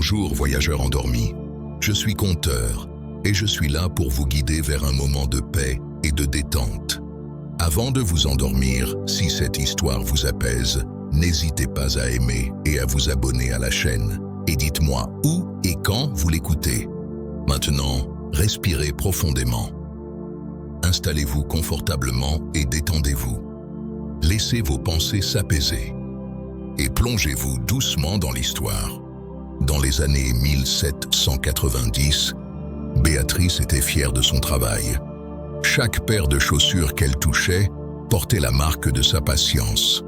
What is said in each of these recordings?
Bonjour, voyageurs endormis. Je suis conteur et je suis là pour vous guider vers un moment de paix et de détente. Avant de vous endormir, si cette histoire vous apaise, n'hésitez pas à aimer et à vous abonner à la chaîne. Et dites-moi où et quand vous l'écoutez. Maintenant, respirez profondément. Installez-vous confortablement et détendez-vous. Laissez vos pensées s'apaiser. Et plongez-vous doucement dans l'histoire. Dans les années 1790, Béatrice était fière de son travail. Chaque paire de chaussures qu'elle touchait portait la marque de sa patience,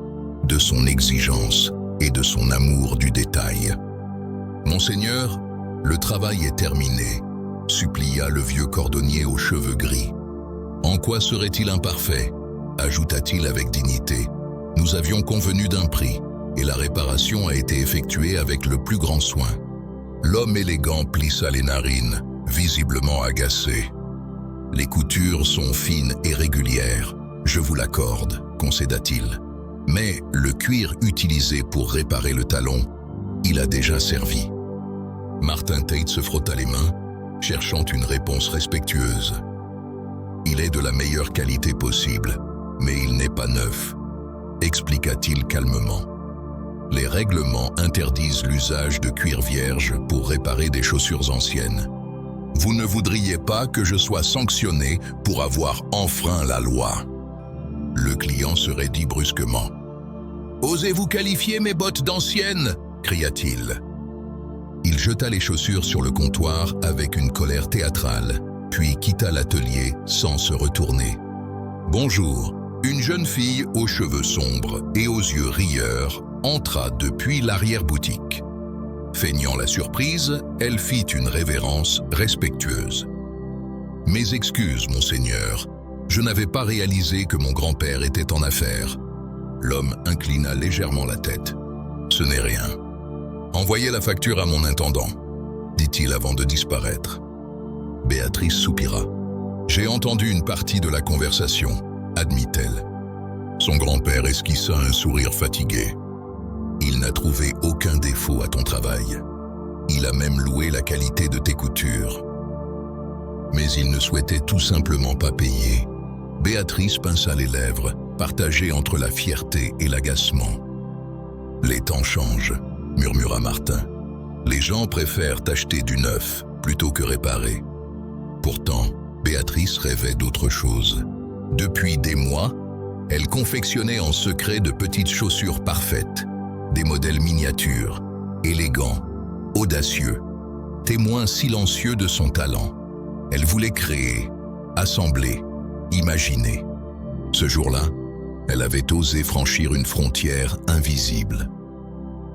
de son exigence et de son amour du détail. « Monseigneur, le travail est terminé », supplia le vieux cordonnier aux cheveux gris. « En quoi serait-il imparfait ?» ajouta-t-il avec dignité. « Nous avions convenu d'un prix, et la réparation a été effectuée avec le plus grand soin. » L'homme élégant plissa les narines, visiblement agacé. « Les coutures sont fines et régulières, je vous l'accorde, » concéda-t-il. « Mais le cuir utilisé pour réparer le talon, il a déjà servi. » Martin Tate se frotta les mains, cherchant une réponse respectueuse. « Il est de la meilleure qualité possible, mais il n'est pas neuf, » expliqua-t-il calmement. « Les règlements interdisent l'usage de cuir vierge pour réparer des chaussures anciennes. Vous ne voudriez pas que je sois sanctionné pour avoir enfreint la loi. » Le client se raidit brusquement. « Osez-vous qualifier mes bottes d'anciennes ?» cria-t-il. Il jeta les chaussures sur le comptoir avec une colère théâtrale, puis quitta l'atelier sans se retourner. « Bonjour !» Une jeune fille aux cheveux sombres et aux yeux rieurs entra depuis l'arrière-boutique. Feignant la surprise, elle fit une révérence respectueuse. « Mes excuses, monseigneur, je n'avais pas réalisé que mon grand-père était en affaires. » L'homme inclina légèrement la tête. « Ce n'est rien. Envoyez la facture à mon intendant, » dit-il avant de disparaître. Béatrice soupira. « J'ai entendu une partie de la conversation, » admit-elle. Son grand-père esquissa un sourire fatigué. « Il n'a trouvé aucun défaut à ton travail. Il a même loué la qualité de tes coutures. Mais il ne souhaitait tout simplement pas payer. » Béatrice pinça les lèvres, partagée entre la fierté et l'agacement. « Les temps changent, » murmura Martin. « Les gens préfèrent acheter du neuf plutôt que réparer. » Pourtant, Béatrice rêvait d'autre chose. Depuis des mois, elle confectionnait en secret de petites chaussures parfaites, des modèles miniatures, élégants, audacieux, témoins silencieux de son talent. Elle voulait créer, assembler, imaginer. Ce jour-là, elle avait osé franchir une frontière invisible.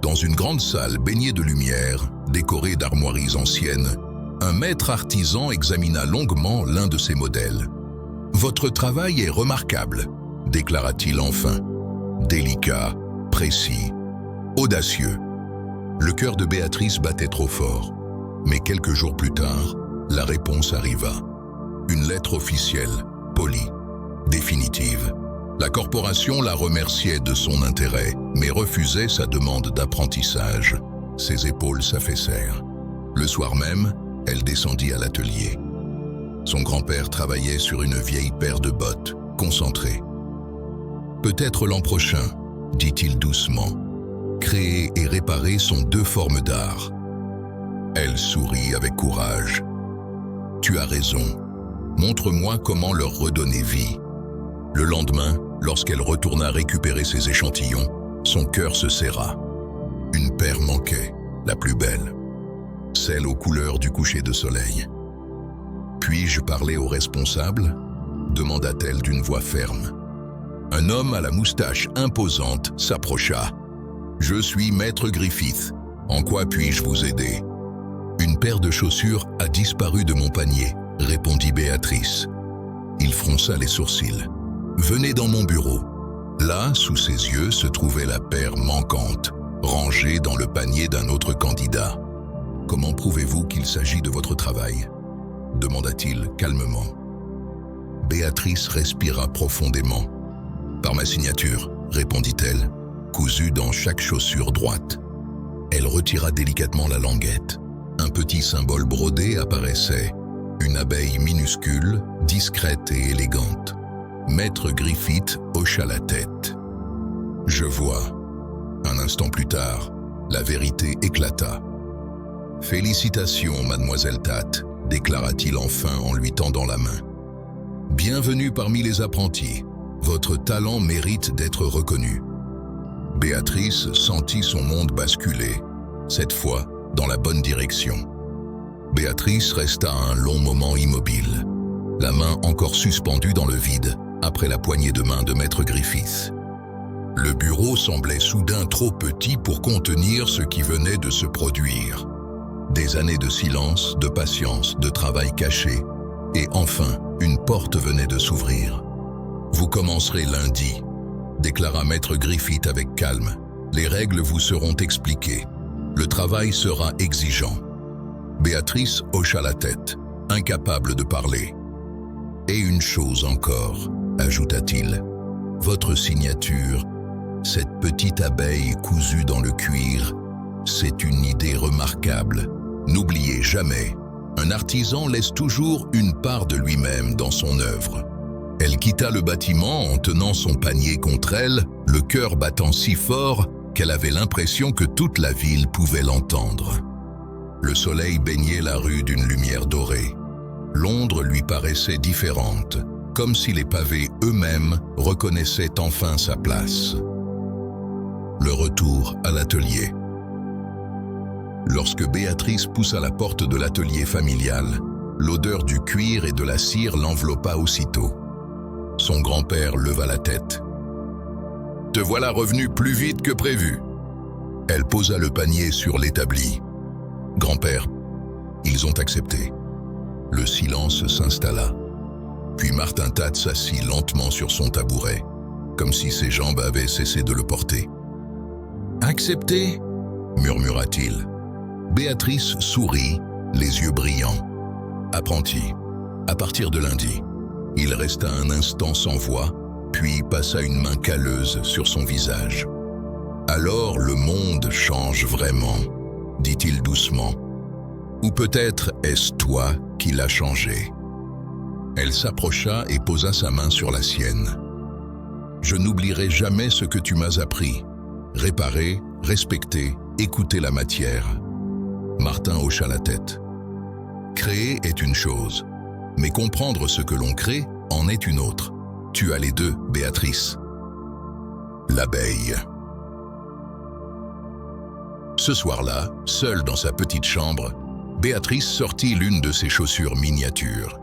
Dans une grande salle baignée de lumière, décorée d'armoiries anciennes, un maître artisan examina longuement l'un de ses modèles. « Votre travail est remarquable », déclara-t-il enfin. Délicat, précis, audacieux. Le cœur de Béatrice battait trop fort. Mais quelques jours plus tard, la réponse arriva. Une lettre officielle, polie, définitive. La corporation la remerciait de son intérêt, mais refusait sa demande d'apprentissage. Ses épaules s'affaissèrent. Le soir même, elle descendit à l'atelier. Son grand-père travaillait sur une vieille paire de bottes, concentré. « Peut-être l'an prochain, » dit-il doucement. « Créer et réparer sont deux formes d'art. » Elle sourit avec courage. « Tu as raison. Montre-moi comment leur redonner vie. » Le lendemain, lorsqu'elle retourna récupérer ses échantillons, son cœur se serra. Une paire manquait, la plus belle, celle aux couleurs du coucher de soleil. « Puis-je parler au responsable ?» demanda-t-elle d'une voix ferme. Un homme à la moustache imposante s'approcha. « Je suis Maître Griffith. En quoi puis-je vous aider ?»« Une paire de chaussures a disparu de mon panier, » répondit Béatrice. Il fronça les sourcils. « Venez dans mon bureau. » Là, sous ses yeux, se trouvait la paire manquante, rangée dans le panier d'un autre candidat. « Comment prouvez-vous qu'il s'agit de votre travail ?» demanda-t-il calmement. Béatrice respira profondément. « Par ma signature, répondit-elle, cousue dans chaque chaussure droite. Elle retira délicatement la languette. Un petit symbole brodé apparaissait, une abeille minuscule, discrète et élégante. Maître Griffith hocha la tête. « Je vois. » Un instant plus tard, la vérité éclata. « Félicitations, mademoiselle Tate », déclara-t-il enfin en lui tendant la main. « Bienvenue parmi les apprentis. Votre talent mérite d'être reconnu. » Béatrice sentit son monde basculer, cette fois dans la bonne direction. Béatrice resta un long moment immobile, la main encore suspendue dans le vide après la poignée de main de Maître Griffith. Le bureau semblait soudain trop petit pour contenir ce qui venait de se produire. Des années de silence, de patience, de travail caché, et enfin, une porte venait de s'ouvrir. « Vous commencerez lundi », déclara Maître Griffith avec calme. « Les règles vous seront expliquées. Le travail sera exigeant. » Béatrice hocha la tête, incapable de parler. « Et une chose encore, » ajouta-t-il. « Votre signature, cette petite abeille cousue dans le cuir, c'est une idée remarquable. N'oubliez jamais, un artisan laisse toujours une part de lui-même dans son œuvre. » Elle quitta le bâtiment en tenant son panier contre elle, le cœur battant si fort qu'elle avait l'impression que toute la ville pouvait l'entendre. Le soleil baignait la rue d'une lumière dorée. Londres lui paraissait différente, comme si les pavés eux-mêmes reconnaissaient enfin sa place. Le retour à l'atelier. Lorsque Béatrice poussa la porte de l'atelier familial, l'odeur du cuir et de la cire l'enveloppa aussitôt. Son grand-père leva la tête. « Te voilà revenu plus vite que prévu. » Elle posa le panier sur l'établi. « Grand-père, ils ont accepté. » Le silence s'installa. Puis Martin Tate s'assit lentement sur son tabouret, comme si ses jambes avaient cessé de le porter. « Accepté ?» murmura-t-il. Béatrice sourit, les yeux brillants. « Apprenti, à partir de lundi. » Il resta un instant sans voix, puis passa une main calleuse sur son visage. « Alors le monde change vraiment, » dit-il doucement. « Ou peut-être est-ce toi qui l'as changé. » Elle s'approcha et posa sa main sur la sienne. « Je n'oublierai jamais ce que tu m'as appris. Réparer, respecter, écouter la matière. » Martin hocha la tête. « Créer est une chose. Mais comprendre ce que l'on crée en est une autre. Tu as les deux, Béatrice. » L'abeille. Ce soir-là, seule dans sa petite chambre, Béatrice sortit l'une de ses chaussures miniatures.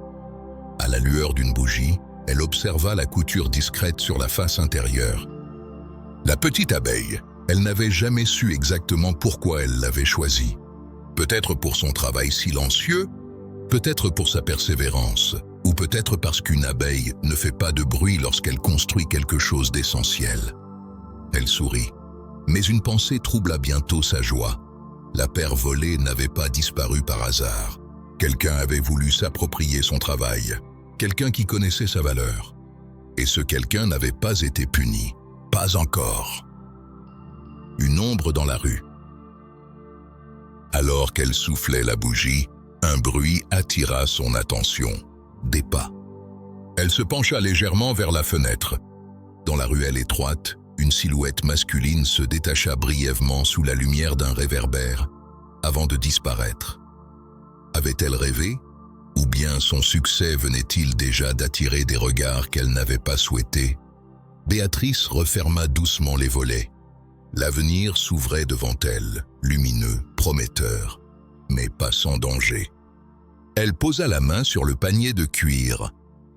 À la lueur d'une bougie, elle observa la couture discrète sur la face intérieure. La petite abeille, elle n'avait jamais su exactement pourquoi elle l'avait choisie. Peut-être pour son travail silencieux, peut-être pour sa persévérance, ou peut-être parce qu'une abeille ne fait pas de bruit lorsqu'elle construit quelque chose d'essentiel. Elle sourit, mais une pensée troubla bientôt sa joie. La paire volée n'avait pas disparu par hasard. Quelqu'un avait voulu s'approprier son travail, quelqu'un qui connaissait sa valeur. Et ce quelqu'un n'avait pas été puni, pas encore. Une ombre dans la rue. Alors qu'elle soufflait la bougie, un bruit attira son attention. Des pas. Elle se pencha légèrement vers la fenêtre. Dans la ruelle étroite, une silhouette masculine se détacha brièvement sous la lumière d'un réverbère, avant de disparaître. Avait-elle rêvé? Ou bien son succès venait-il déjà d'attirer des regards qu'elle n'avait pas souhaités? Béatrice referma doucement les volets. L'avenir s'ouvrait devant elle, lumineux, prometteur, mais pas sans danger. Elle posa la main sur le panier de cuir.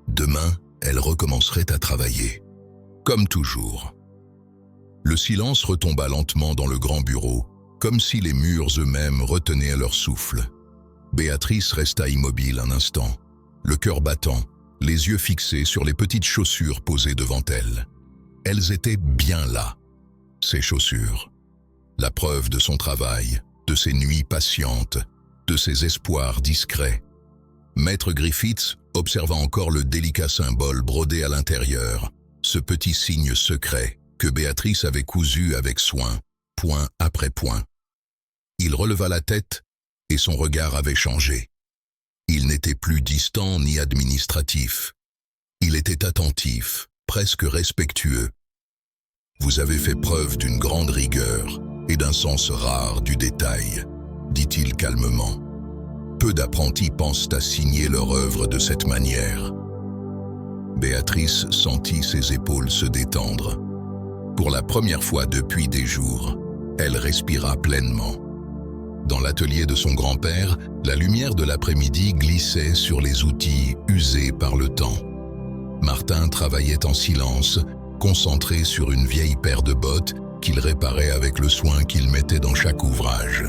Demain, elle recommencerait à travailler. Comme toujours. Le silence retomba lentement dans le grand bureau, comme si les murs eux-mêmes retenaient leur souffle. Béatrice resta immobile un instant, le cœur battant, les yeux fixés sur les petites chaussures posées devant elle. Elles étaient bien là, ces chaussures. La preuve de son travail, de ses nuits patientes, de ses espoirs discrets. Maître Griffith observa encore le délicat symbole brodé à l'intérieur, ce petit signe secret que Béatrice avait cousu avec soin, point après point. Il releva la tête et son regard avait changé. Il n'était plus distant ni administratif. Il était attentif, presque respectueux. « Vous avez fait preuve d'une grande rigueur et d'un sens rare du détail », dit-il calmement. « Peu d'apprentis pensent à signer leur œuvre de cette manière. » Béatrice sentit ses épaules se détendre. Pour la première fois depuis des jours, elle respira pleinement. Dans l'atelier de son grand-père, la lumière de l'après-midi glissait sur les outils usés par le temps. Martin travaillait en silence, concentré sur une vieille paire de bottes qu'il réparait avec le soin qu'il mettait dans chaque ouvrage.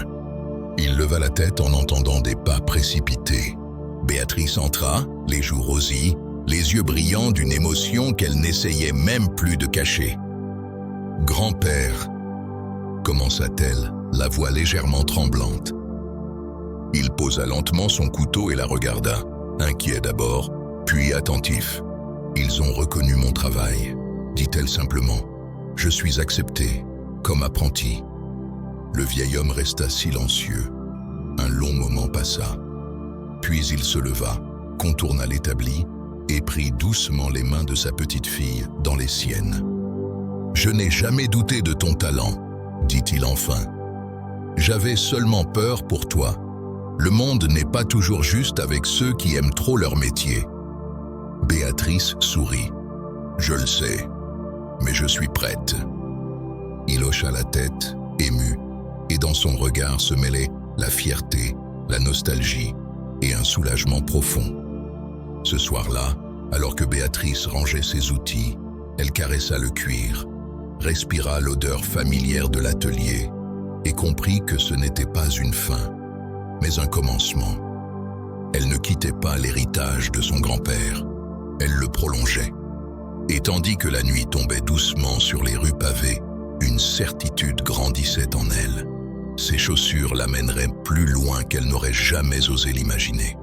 Il leva la tête en entendant des pas précipités. Béatrice entra, les joues rosies, les yeux brillants d'une émotion qu'elle n'essayait même plus de cacher. « Grand-père » commença-t-elle, la voix légèrement tremblante. Il posa lentement son couteau et la regarda, inquiet d'abord, puis attentif. « Ils ont reconnu mon travail », dit-elle simplement. « Je suis accepté, comme apprenti. » Le vieil homme resta silencieux. Un long moment passa. Puis il se leva, contourna l'établi et prit doucement les mains de sa petite fille dans les siennes. « Je n'ai jamais douté de ton talent, » dit-il enfin. « J'avais seulement peur pour toi. Le monde n'est pas toujours juste avec ceux qui aiment trop leur métier. » Béatrice sourit. « Je le sais, mais je suis prête. » Il hocha la tête, ému, et dans son regard se mêlaient la fierté, la nostalgie et un soulagement profond. Ce soir-là, alors que Béatrice rangeait ses outils, elle caressa le cuir, respira l'odeur familière de l'atelier et comprit que ce n'était pas une fin, mais un commencement. Elle ne quittait pas l'héritage de son grand-père, elle le prolongeait. Et tandis que la nuit tombait doucement sur les rues pavées, une certitude grandissait en elle. Ses chaussures l'amèneraient plus loin qu'elle n'aurait jamais osé l'imaginer.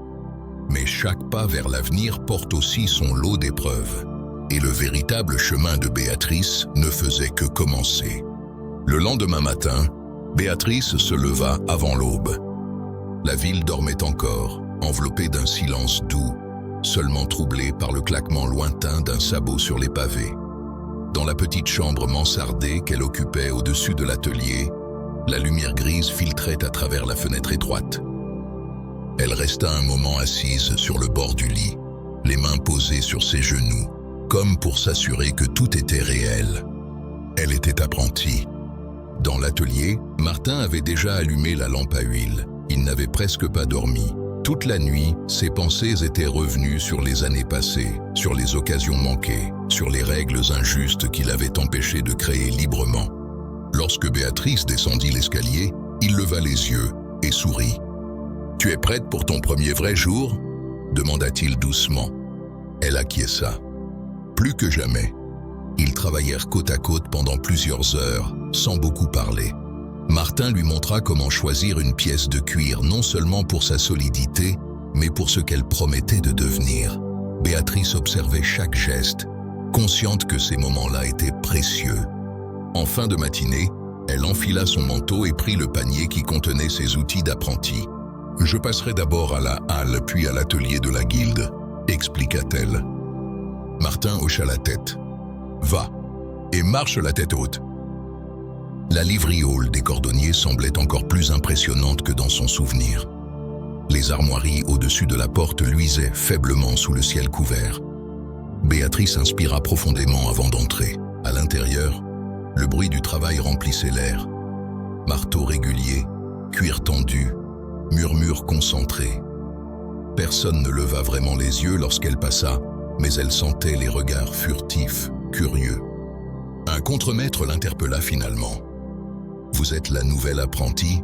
Mais chaque pas vers l'avenir porte aussi son lot d'épreuves. Et le véritable chemin de Béatrice ne faisait que commencer. Le lendemain matin, Béatrice se leva avant l'aube. La ville dormait encore, enveloppée d'un silence doux, seulement troublé par le claquement lointain d'un sabot sur les pavés. Dans la petite chambre mansardée qu'elle occupait au-dessus de l'atelier, la lumière grise filtrait à travers la fenêtre étroite. Elle resta un moment assise sur le bord du lit, les mains posées sur ses genoux, comme pour s'assurer que tout était réel. Elle était apprentie. Dans l'atelier, Martin avait déjà allumé la lampe à huile. Il n'avait presque pas dormi. Toute la nuit, ses pensées étaient revenues sur les années passées, sur les occasions manquées, sur les règles injustes qu'il avait empêché de créer librement. Lorsque Béatrice descendit l'escalier, il leva les yeux et sourit. « Tu es prête pour ton premier vrai jour ?» demanda-t-il doucement. Elle acquiesça. Plus que jamais, ils travaillèrent côte à côte pendant plusieurs heures, sans beaucoup parler. Martin lui montra comment choisir une pièce de cuir non seulement pour sa solidité, mais pour ce qu'elle promettait de devenir. Béatrice observait chaque geste, consciente que ces moments-là étaient précieux. En fin de matinée, elle enfila son manteau et prit le panier qui contenait ses outils d'apprenti. « Je passerai d'abord à la halle, puis à l'atelier de la guilde », expliqua-t-elle. Martin hocha la tête. « Va, et marche la tête haute. » La livery hall des cordonniers semblait encore plus impressionnante que dans son souvenir. Les armoiries au-dessus de la porte luisaient faiblement sous le ciel couvert. Béatrice inspira profondément avant d'entrer. À l'intérieur, le bruit du travail remplissait l'air. Marteau régulier, cuir tendu, murmures concentrés. Personne ne leva vraiment les yeux lorsqu'elle passa, mais elle sentait les regards furtifs, curieux. Un contremaître l'interpella finalement. « Vous êtes la nouvelle apprentie ?»«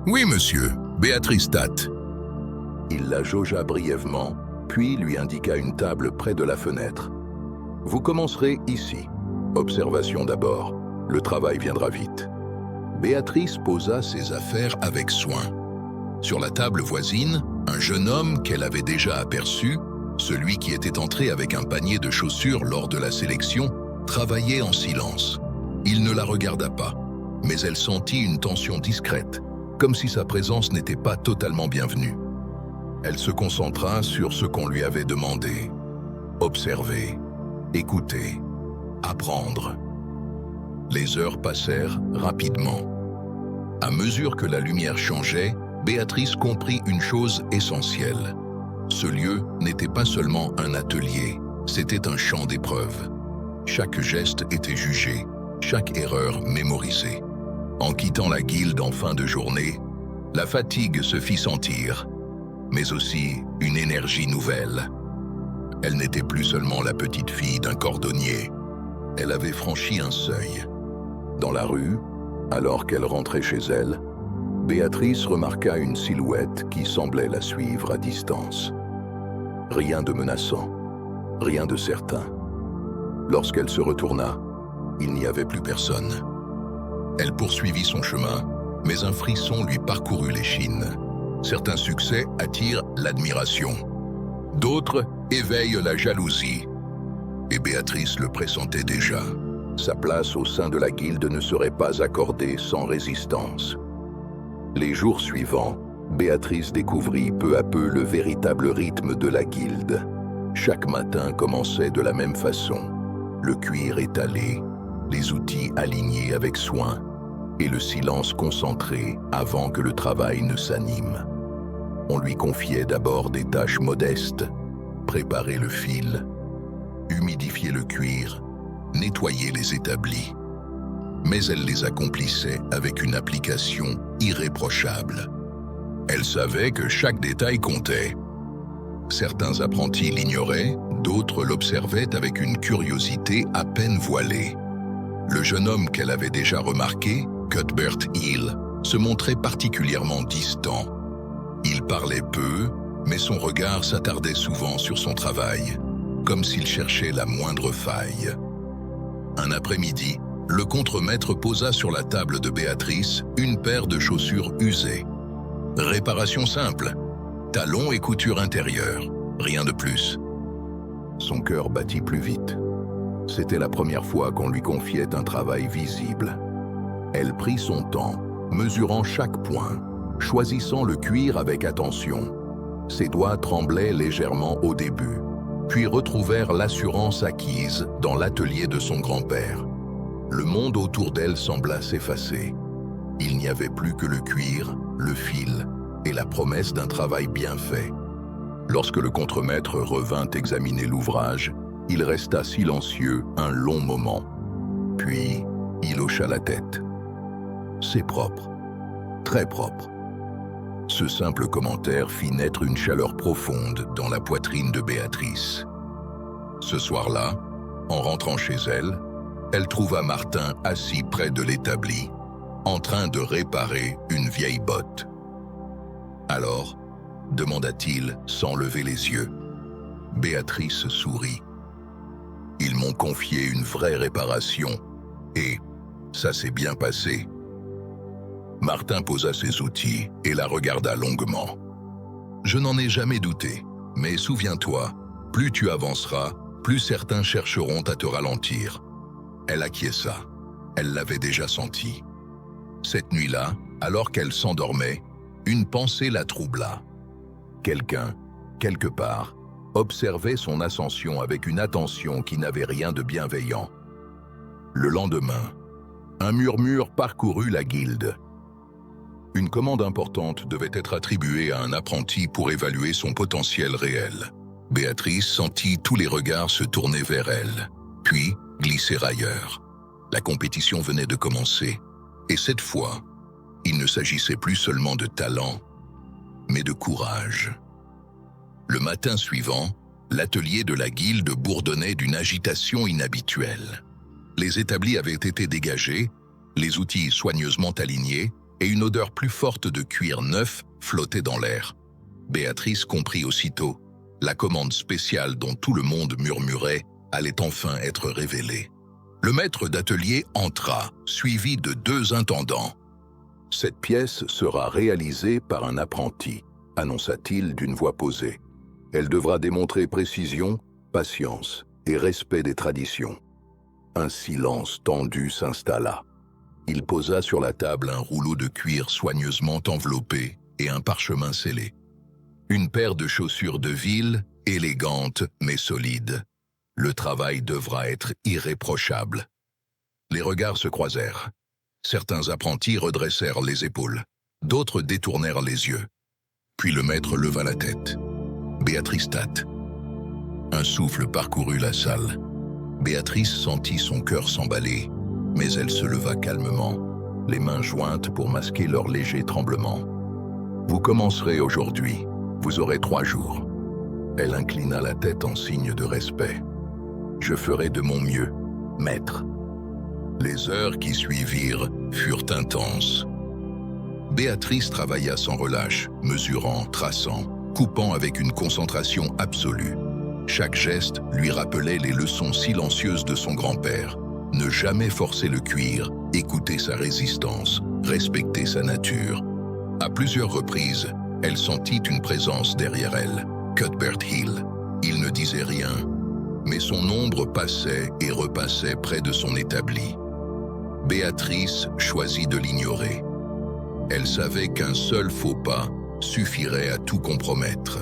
Oui, monsieur, Béatrice Tate. » Il la jaugea brièvement, puis lui indiqua une table près de la fenêtre. « Vous commencerez ici. Observation d'abord. Le travail viendra vite. » Béatrice posa ses affaires avec soin. Sur la table voisine, un jeune homme qu'elle avait déjà aperçu, celui qui était entré avec un panier de chaussures lors de la sélection, travaillait en silence. Il ne la regarda pas, mais elle sentit une tension discrète. comme si sa présence n'était pas totalement bienvenue. Elle se concentra sur ce qu'on lui avait demandé. Observer, écouter, apprendre. Les heures passèrent rapidement. À mesure que la lumière changeait, Béatrice comprit une chose essentielle. Ce lieu n'était pas seulement un atelier, c'était un champ d'épreuves. Chaque geste était jugé, chaque erreur mémorisée. En quittant la guilde en fin de journée, la fatigue se fit sentir, mais aussi une énergie nouvelle. Elle n'était plus seulement la petite fille d'un cordonnier. Elle avait franchi un seuil. Dans la rue, alors qu'elle rentrait chez elle, Béatrice remarqua une silhouette qui semblait la suivre à distance. Rien de menaçant, rien de certain. Lorsqu'elle se retourna, il n'y avait plus personne. Elle poursuivit son chemin, mais un frisson lui parcourut l'échine. Certains succès attirent l'admiration. D'autres éveillent la jalousie. Et Béatrice le pressentait déjà. Sa place au sein de la guilde ne serait pas accordée sans résistance. Les jours suivants, Béatrice découvrit peu à peu le véritable rythme de la guilde. Chaque matin commençait de la même façon. Le cuir étalé, les outils alignés avec soin et le silence concentré avant que le travail ne s'anime. On lui confiait d'abord des tâches modestes, préparer le fil, humidifier le cuir, nettoyer les établis. Mais elle les accomplissait avec une application irréprochable. Elle savait que chaque détail comptait. Certains apprentis l'ignoraient, d'autres l'observaient avec une curiosité à peine voilée. Le jeune homme qu'elle avait déjà remarqué, Cuthbert Hill, se montrait particulièrement distant. Il parlait peu, mais son regard s'attardait souvent sur son travail, comme s'il cherchait la moindre faille. Un après-midi, le contremaître posa sur la table de Béatrice une paire de chaussures usées. Réparation simple, talons et couture intérieure, rien de plus. Son cœur battit plus vite. C'était la première fois qu'on lui confiait un travail visible. Elle prit son temps, mesurant chaque point, choisissant le cuir avec attention. Ses doigts tremblaient légèrement au début, puis retrouvèrent l'assurance acquise dans l'atelier de son grand-père. Le monde autour d'elle sembla s'effacer. Il n'y avait plus que le cuir, le fil et la promesse d'un travail bien fait. Lorsque le contremaître revint examiner l'ouvrage, il resta silencieux un long moment. Puis, il hocha la tête. « C'est propre, très propre. » Ce simple commentaire fit naître une chaleur profonde dans la poitrine de Béatrice. Ce soir-là, en rentrant chez elle, elle trouva Martin assis près de l'établi, en train de réparer une vieille botte. « Alors ?» demanda-t-il sans lever les yeux. Béatrice sourit. « Ils m'ont confié une vraie réparation, et ça s'est bien passé. » Martin posa ses outils et la regarda longuement. « Je n'en ai jamais douté, mais souviens-toi, plus tu avanceras, plus certains chercheront à te ralentir. » Elle acquiesça. Elle l'avait déjà senti. Cette nuit-là, alors qu'elle s'endormait, une pensée la troubla. Quelqu'un, quelque part, observait son ascension avec une attention qui n'avait rien de bienveillant. Le lendemain, un murmure parcourut la guilde. Une commande importante devait être attribuée à un apprenti pour évaluer son potentiel réel. Béatrice sentit tous les regards se tourner vers elle, puis glisser ailleurs. La compétition venait de commencer, et cette fois, il ne s'agissait plus seulement de talent, mais de courage. Le matin suivant, l'atelier de la guilde bourdonnait d'une agitation inhabituelle. Les établis avaient été dégagés, les outils soigneusement alignés, et une odeur plus forte de cuir neuf flottait dans l'air. Béatrice comprit aussitôt. La commande spéciale dont tout le monde murmurait allait enfin être révélée. Le maître d'atelier entra, suivi de 2 intendants. « Cette pièce sera réalisée par un apprenti », annonça-t-il d'une voix posée. « Elle devra démontrer précision, patience et respect des traditions. » Un silence tendu s'installa. Il posa sur la table un rouleau de cuir soigneusement enveloppé et un parchemin scellé. Une paire de chaussures de ville, élégantes mais solides. Le travail devra être irréprochable. Les regards se croisèrent. Certains apprentis redressèrent les épaules, d'autres détournèrent les yeux. Puis le maître leva la tête. Béatrice Tat. Un souffle parcourut la salle. Béatrice sentit son cœur s'emballer, mais elle se leva calmement, les mains jointes pour masquer leur léger tremblement. « Vous commencerez aujourd'hui, vous aurez 3 jours. » Elle inclina la tête en signe de respect. « Je ferai de mon mieux, maître. » Les heures qui suivirent furent intenses. Béatrice travailla sans relâche, mesurant, traçant, coupant avec une concentration absolue. Chaque geste lui rappelait les leçons silencieuses de son grand-père. Ne jamais forcer le cuir, écouter sa résistance, respecter sa nature. À plusieurs reprises, elle sentit une présence derrière elle, Cuthbert Hill. Il ne disait rien, mais son ombre passait et repassait près de son établi. Béatrice choisit de l'ignorer. Elle savait qu'un seul faux pas suffirait à tout compromettre.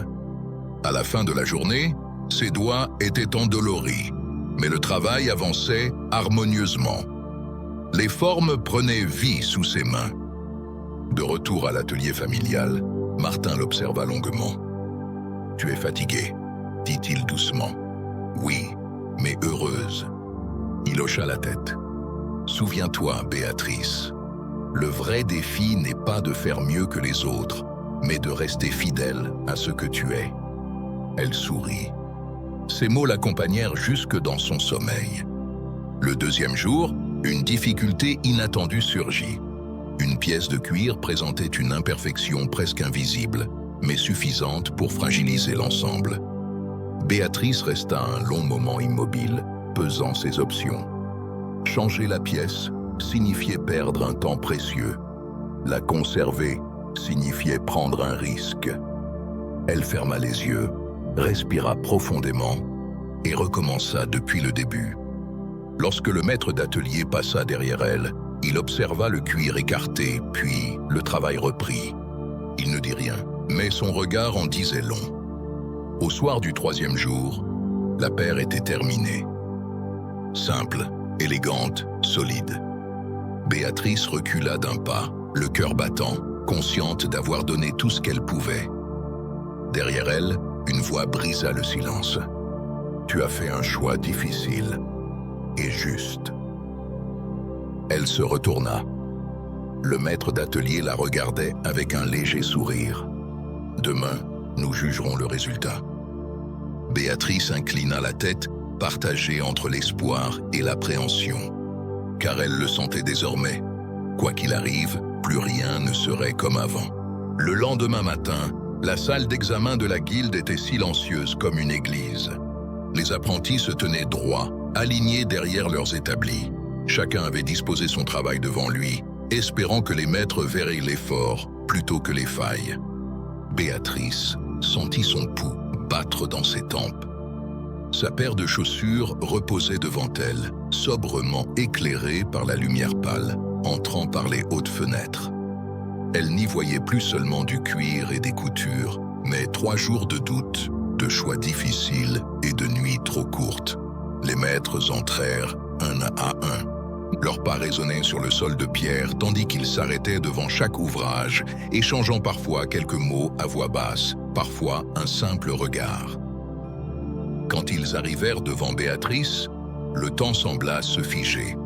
À la fin de la journée, ses doigts étaient endoloris, mais le travail avançait harmonieusement. Les formes prenaient vie sous ses mains. De retour à l'atelier familial, Martin l'observa longuement. « Tu es fatiguée, dit-il doucement. « Oui, mais heureuse. » Il hocha la tête. « Souviens-toi, Béatrice, le vrai défi n'est pas de faire mieux que les autres, mais de rester fidèle à ce que tu es. » Elle sourit. Ces mots l'accompagnèrent jusque dans son sommeil. Le deuxième jour, une difficulté inattendue surgit. Une pièce de cuir présentait une imperfection presque invisible, mais suffisante pour fragiliser l'ensemble. Béatrice resta un long moment immobile, pesant ses options. Changer la pièce signifiait perdre un temps précieux. La conserver signifiait prendre un risque. Elle ferma les yeux, respira profondément et recommença depuis le début. Lorsque le maître d'atelier passa derrière elle, il observa le cuir écarté, puis le travail reprit. Il ne dit rien, mais son regard en disait long. Au soir du 3e jour, la paire était terminée. Simple, élégante, solide. Béatrice recula d'un pas, le cœur battant, consciente d'avoir donné tout ce qu'elle pouvait. Derrière elle, une voix brisa le silence. « Tu as fait un choix difficile et juste. » Elle se retourna. Le maître d'atelier la regardait avec un léger sourire. « Demain, nous jugerons le résultat. » Béatrice inclina la tête, partagée entre l'espoir et l'appréhension. Car elle le sentait désormais. Quoi qu'il arrive, plus rien ne serait comme avant. Le lendemain matin, la salle d'examen de la guilde était silencieuse comme une église. Les apprentis se tenaient droits, alignés derrière leurs établis. Chacun avait disposé son travail devant lui, espérant que les maîtres verraient l'effort plutôt que les failles. Béatrice sentit son pouls battre dans ses tempes. Sa paire de chaussures reposait devant elle, sobrement éclairée par la lumière pâle, entrant par les hautes fenêtres. Elle n'y voyait plus seulement du cuir et des coutures, mais 3 jours de doute, de choix difficiles et de nuits trop courtes. Les maîtres entrèrent un à un. Leurs pas résonnaient sur le sol de pierre, tandis qu'ils s'arrêtaient devant chaque ouvrage, échangeant parfois quelques mots à voix basse, parfois un simple regard. Quand ils arrivèrent devant Béatrice, le temps sembla se figer.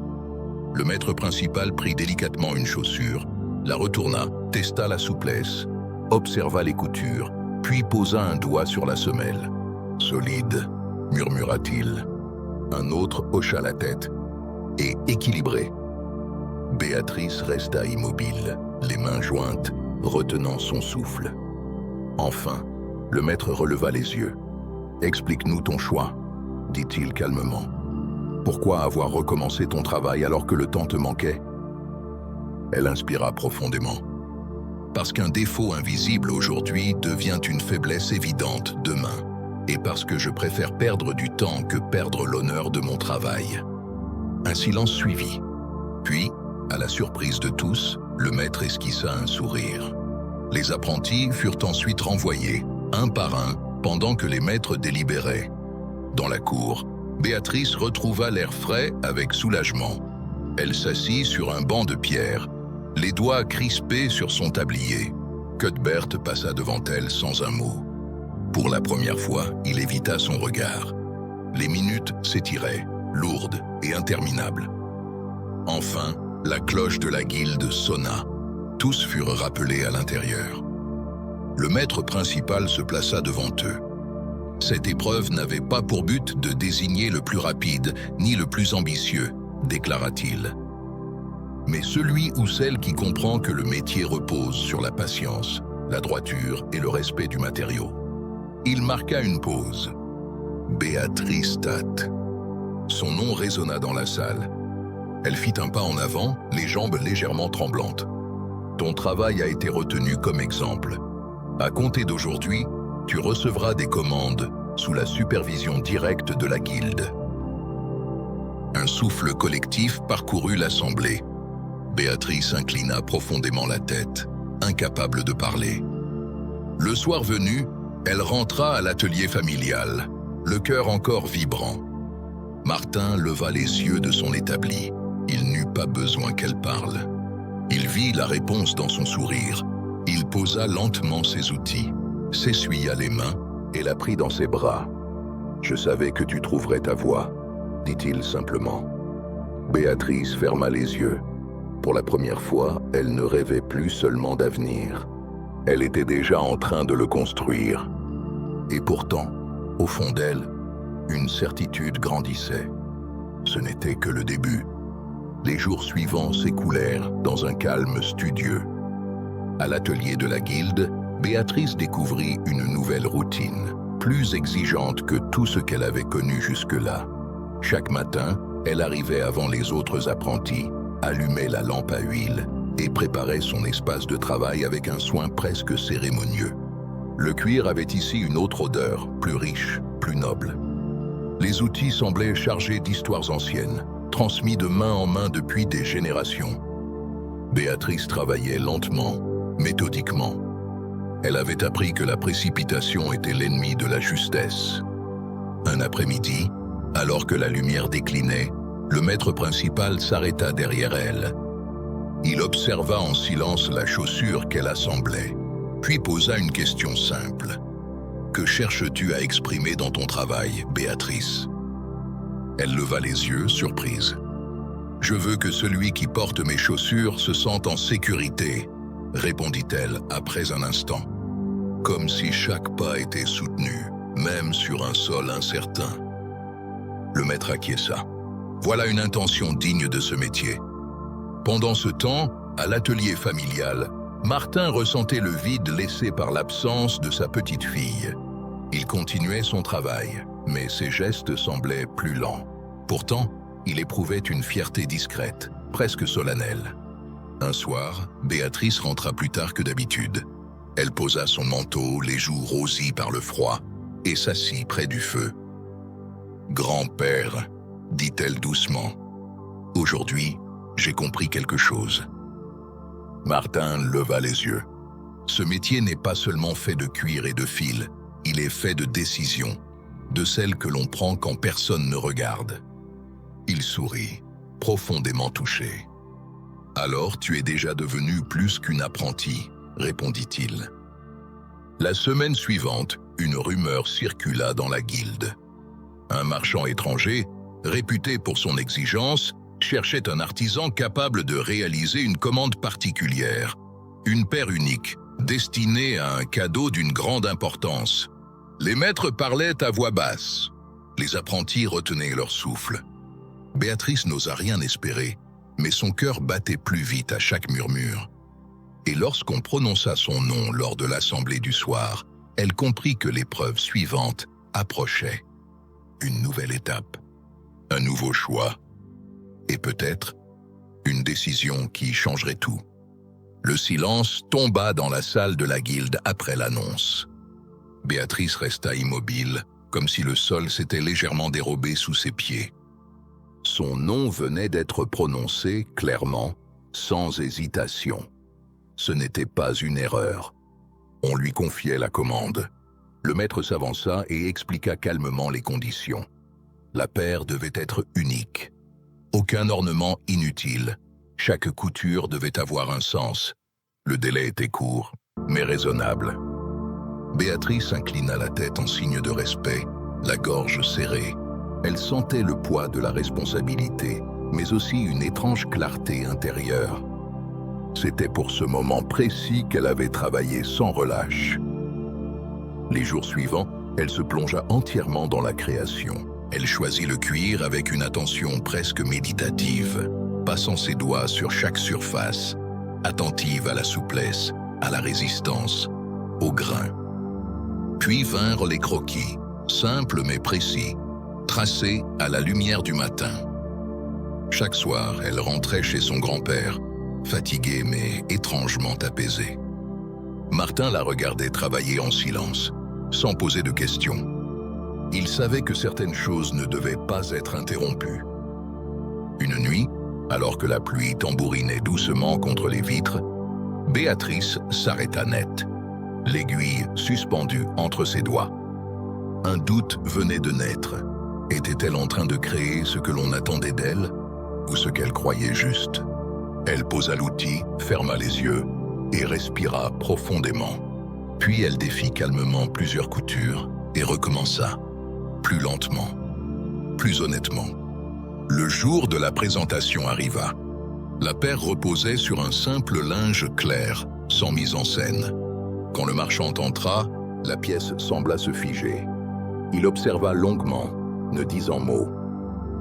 Le maître principal prit délicatement une chaussure, la retourna, testa la souplesse, observa les coutures, puis posa un doigt sur la semelle. « Solide », murmura-t-il. Un autre hocha la tête, et équilibré. Béatrice resta immobile, les mains jointes, retenant son souffle. Enfin, le maître releva les yeux. « Explique-nous ton choix », dit-il calmement. « Pourquoi avoir recommencé ton travail alors que le temps te manquait ?» Elle inspira profondément. « Parce qu'un défaut invisible aujourd'hui devient une faiblesse évidente demain, et parce que je préfère perdre du temps que perdre l'honneur de mon travail. » Un silence suivit. Puis, À la surprise de tous, le maître esquissa un sourire. Les apprentis furent ensuite renvoyés, un par un, pendant que les maîtres délibéraient. Dans la cour, Béatrice retrouva l'air frais avec soulagement. Elle s'assit sur un banc de pierre, les doigts crispés sur son tablier. Cuthbert passa devant elle sans un mot. Pour la première fois, il évita son regard. Les minutes s'étiraient, lourdes et interminables. Enfin, la cloche de la guilde sonna. Tous furent rappelés à l'intérieur. Le maître principal se plaça devant eux. Cette épreuve n'avait pas pour but de désigner le plus rapide ni le plus ambitieux, déclara-t-il. Mais celui ou celle qui comprend que le métier repose sur la patience, la droiture et le respect du matériau. Il marqua une pause. Béatrice Tat. Son nom résonna dans la salle. Elle fit un pas en avant, les jambes légèrement tremblantes. Ton travail a été retenu comme exemple. À compter d'aujourd'hui, tu recevras des commandes sous la supervision directe de la guilde. Un souffle collectif parcourut l'assemblée. Béatrice inclina profondément la tête, incapable de parler. Le soir venu, elle rentra à l'atelier familial, le cœur encore vibrant. Martin leva les yeux de son établi. Il n'eut pas besoin qu'elle parle. Il vit la réponse dans son sourire. Il posa lentement ses outils, s'essuya les mains et la prit dans ses bras. « Je savais que tu trouverais ta voie », dit-il simplement. Béatrice ferma les yeux. Pour la première fois, elle ne rêvait plus seulement d'avenir. Elle était déjà en train de le construire. Et pourtant, au fond d'elle, une certitude grandissait. Ce n'était que le début. Les jours suivants s'écoulèrent dans un calme studieux. À l'atelier de la guilde, Béatrice découvrit une nouvelle routine, plus exigeante que tout ce qu'elle avait connu jusque-là. Chaque matin, elle arrivait avant les autres apprentis, allumait la lampe à huile et préparait son espace de travail avec un soin presque cérémonieux. Le cuir avait ici une autre odeur, plus riche, plus noble. Les outils semblaient chargés d'histoires anciennes, transmis de main en main depuis des générations. Béatrice travaillait lentement, méthodiquement. Elle avait appris que la précipitation était l'ennemi de la justesse. Un après-midi, alors que la lumière déclinait, le maître principal s'arrêta derrière elle. Il observa en silence la chaussure qu'elle assemblait, puis posa une question simple. « Que cherches-tu à exprimer dans ton travail, Béatrice ?» Elle leva les yeux, surprise. « Je veux que celui qui porte mes chaussures se sente en sécurité, » répondit-elle après un instant. Comme si chaque pas était soutenu, même sur un sol incertain. Le maître acquiesça. Voilà une intention digne de ce métier. Pendant ce temps, à l'atelier familial, Martin ressentait le vide laissé par l'absence de sa petite fille. Il continuait son travail, mais ses gestes semblaient plus lents. Pourtant, il éprouvait une fierté discrète, presque solennelle. Un soir, Béatrice rentra plus tard que d'habitude. Elle posa son manteau, les joues rosies par le froid, et s'assit près du feu. « Grand-père », dit-elle doucement, « aujourd'hui, j'ai compris quelque chose. » Martin leva les yeux. Ce métier n'est pas seulement fait de cuir et de fil, il est fait de décisions, de celles que l'on prend quand personne ne regarde. Il sourit, profondément touché. « Alors tu es déjà devenue plus qu'une apprentie, » répondit-il. La semaine suivante, une rumeur circula dans la guilde. Un marchand étranger, réputé pour son exigence, cherchait un artisan capable de réaliser une commande particulière, une paire unique, destinée à un cadeau d'une grande importance. Les maîtres parlaient à voix basse. Les apprentis retenaient leur souffle. Béatrice n'osa rien espérer, mais son cœur battait plus vite à chaque murmure. Et lorsqu'on prononça son nom lors de l'assemblée du soir, elle comprit que l'épreuve suivante approchait. Une nouvelle étape, un nouveau choix, et peut-être une décision qui changerait tout. Le silence tomba dans la salle de la guilde après l'annonce. Béatrice resta immobile, comme si le sol s'était légèrement dérobé sous ses pieds. Son nom venait d'être prononcé clairement, sans hésitation. Ce n'était pas une erreur. On lui confiait la commande. Le maître s'avança et expliqua calmement les conditions. La paire devait être unique. Aucun ornement inutile. Chaque couture devait avoir un sens. Le délai était court, mais raisonnable. Béatrice inclina la tête en signe de respect, la gorge serrée. Elle sentait le poids de la responsabilité, mais aussi une étrange clarté intérieure. C'était pour ce moment précis qu'elle avait travaillé sans relâche. Les jours suivants, elle se plongea entièrement dans la création. Elle choisit le cuir avec une attention presque méditative, passant ses doigts sur chaque surface, attentive à la souplesse, à la résistance, au grain. Puis vinrent les croquis, simples mais précis, tracés à la lumière du matin. Chaque soir, elle rentrait chez son grand-père, fatiguée mais étrangement apaisée. Martin la regardait travailler en silence, sans poser de questions. Il savait que certaines choses ne devaient pas être interrompues. Une nuit, alors que la pluie tambourinait doucement contre les vitres, Béatrice s'arrêta net, l'aiguille suspendue entre ses doigts. Un doute venait de naître. Était-elle en train de créer ce que l'on attendait d'elle, ou ce qu'elle croyait juste? Elle posa l'outil, ferma les yeux et respira profondément. Puis elle défit calmement plusieurs coutures et recommença, plus lentement, plus honnêtement. Le jour de la présentation arriva. La paire reposait sur un simple linge clair, sans mise en scène. Quand le marchand entra, la pièce sembla se figer. Il observa longuement, ne disant mot.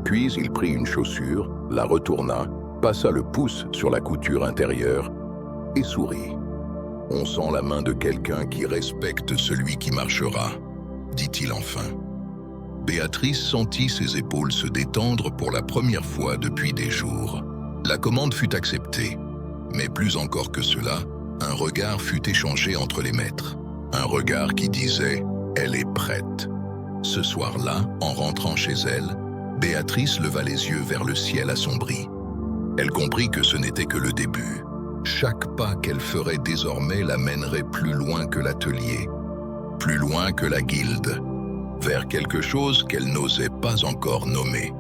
Puis il prit une chaussure, la retourna, passa le pouce sur la couture intérieure et sourit. « On sent la main de quelqu'un qui respecte celui qui marchera », dit-il enfin. Béatrice sentit ses épaules se détendre pour la première fois depuis des jours. La commande fut acceptée, mais plus encore que cela, un regard fut échangé entre les maîtres. Un regard qui disait « Elle est prête ». Ce soir-là, en rentrant chez elle, Béatrice leva les yeux vers le ciel assombri. Elle comprit que ce n'était que le début. Chaque pas qu'elle ferait désormais la mènerait plus loin que l'atelier, plus loin que la guilde, vers quelque chose qu'elle n'osait pas encore nommer.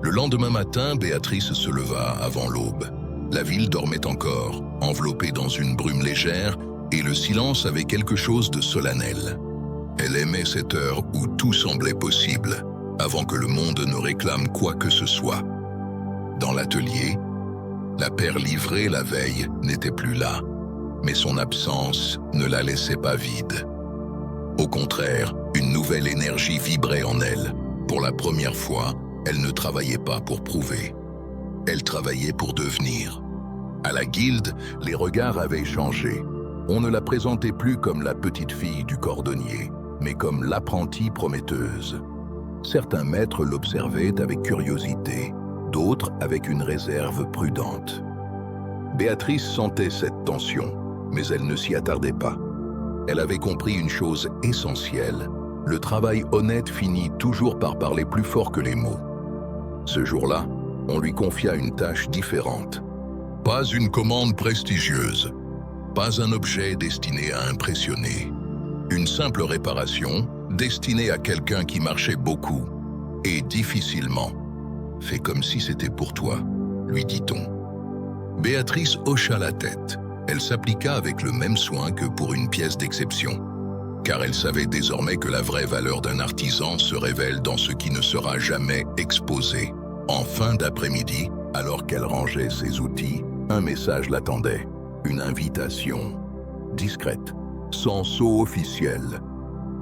Le lendemain matin, Béatrice se leva avant l'aube. La ville dormait encore, enveloppée dans une brume légère, et le silence avait quelque chose de solennel. Elle aimait cette heure où tout semblait possible, avant que le monde ne réclame quoi que ce soit. Dans l'atelier, la paire livrée la veille n'était plus là, mais son absence ne la laissait pas vide. Au contraire, une nouvelle énergie vibrait en elle. Pour la première fois, elle ne travaillait pas pour prouver. Elle travaillait pour devenir. À la guilde, les regards avaient changé. On ne la présentait plus comme la petite fille du cordonnier, mais comme l'apprentie prometteuse. Certains maîtres l'observaient avec curiosité, d'autres avec une réserve prudente. Béatrice sentait cette tension, mais elle ne s'y attardait pas. Elle avait compris une chose essentielle. Le travail honnête finit toujours par parler plus fort que les mots. Ce jour-là, on lui confia une tâche différente. Pas une commande prestigieuse, pas un objet destiné à impressionner. Une simple réparation destinée à quelqu'un qui marchait beaucoup et difficilement. Fais comme si c'était pour toi, lui dit-on. Béatrice hocha la tête. Elle s'appliqua avec le même soin que pour une pièce d'exception, car elle savait désormais que la vraie valeur d'un artisan se révèle dans ce qui ne sera jamais exposé. En fin d'après-midi, alors qu'elle rangeait ses outils, un message l'attendait. Une invitation, discrète, sans sceau officiel.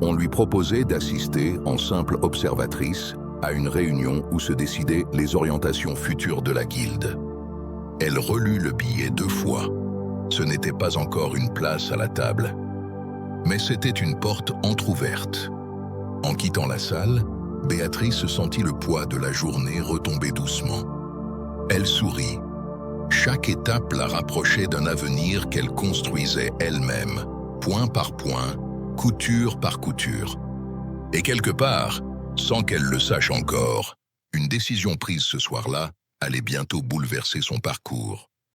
On lui proposait d'assister en simple observatrice à une réunion où se décidaient les orientations futures de la guilde. Elle relut le billet 2 fois. Ce n'était pas encore une place à la table, mais c'était une porte entr'ouverte. En quittant la salle, Béatrice sentit le poids de la journée retomber doucement. Elle sourit. Chaque étape la rapprochait d'un avenir qu'elle construisait elle-même, point par point, couture par couture. Et quelque part, sans qu'elle le sache encore, une décision prise ce soir-là allait bientôt bouleverser son parcours.